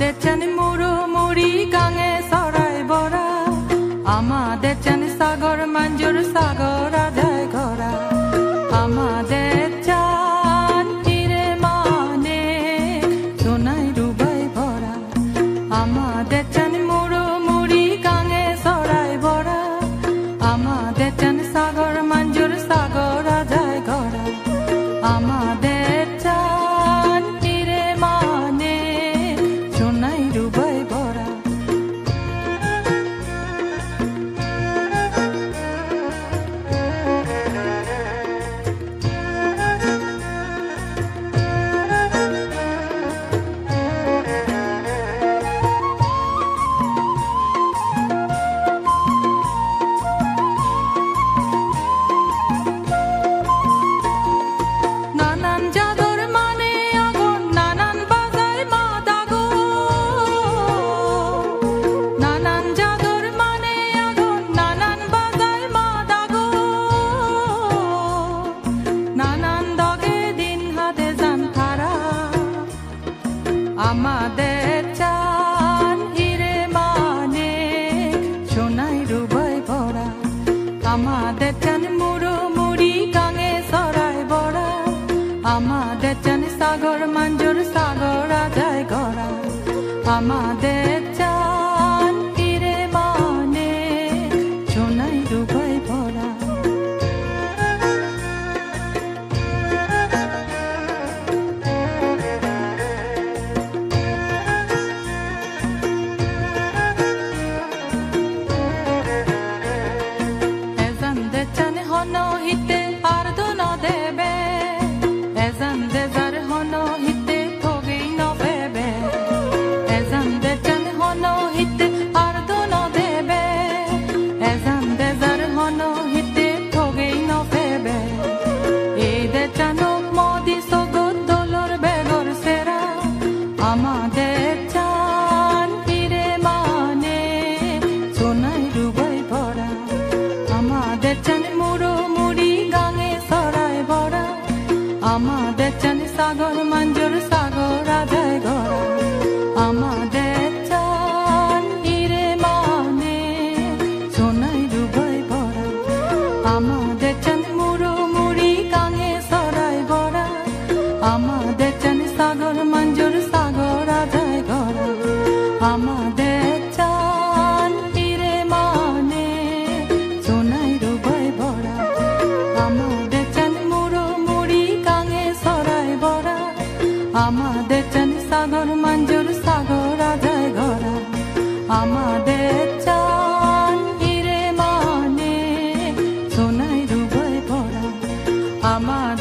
আমাদের চান মুড়ো মুড়ি গাঙে সরাই বরা আমাদের চান সাগর মঞ্জুর সাগর আধায় ঘরা আমাদের চান হিরে মানে সোনাই রুবাই ভরা আমাদের চান মুড়ো মুড়ি গাঙে সরাই বরা আমাদের চান সাগর মঞ্জুর সাগর আধায় ঘরা আমাদের চান হিরে মানে সোনাই রুবাই ভরা নানান জাদর মানে আগুন নানান বাজায় মাদা গো নানান জাদর মানে আগুন নানান বাজায় মাদা গো নানান দগে দিন হাতে যান খারা আমাদের চান হিরে মানে সোনাই রুবাই ভরা আমাদের চান মুড়ো মুড়ি গাঙে সরাই বড়া আমাদের চান সাগর মঞ্জুর সাগর আজায় গড়া আমাদের চান হিরে মানে সোনাই রুবাই ভরা এজানদের চান হন হিতে আর দোন দেবে এজানদের যার হন হিতে থগেই নবেবে এজানদের চান হন হিতে আর দোন দেবে এজানদের যার হন হিতে থগেই নবেবে এদের চানক মদি সগত দলর বেগর সেরা আমাদের চান হিরে মানে সোনাই রুবাই ভরা আমাদের চান মুড়ো মুড়ি গাঙে সরাই বড়া আমাদের চান সাগর মঞ্জুর সাগর আধায় ঘরা আমাদের চান হিরে মানে সোনাই রুবাই ভরা আমাদের চান মুড়ো মুড়ি গাঙে সরাই বড়া আমাদের চান সাগর মঞ্জুর সাগর আধায় ঘরা আমাদের চান হিরে মানে সোনাই রুবাই ভরা আমাদের চান মুড়ো মুড়ি গাঙে সরাই বড়া আমাদের চান সাগর মঞ্জুর সাগর আধায় ঘরা আমাদের চান হিরে মানে সোনাই রুবাই ভরা আমাদের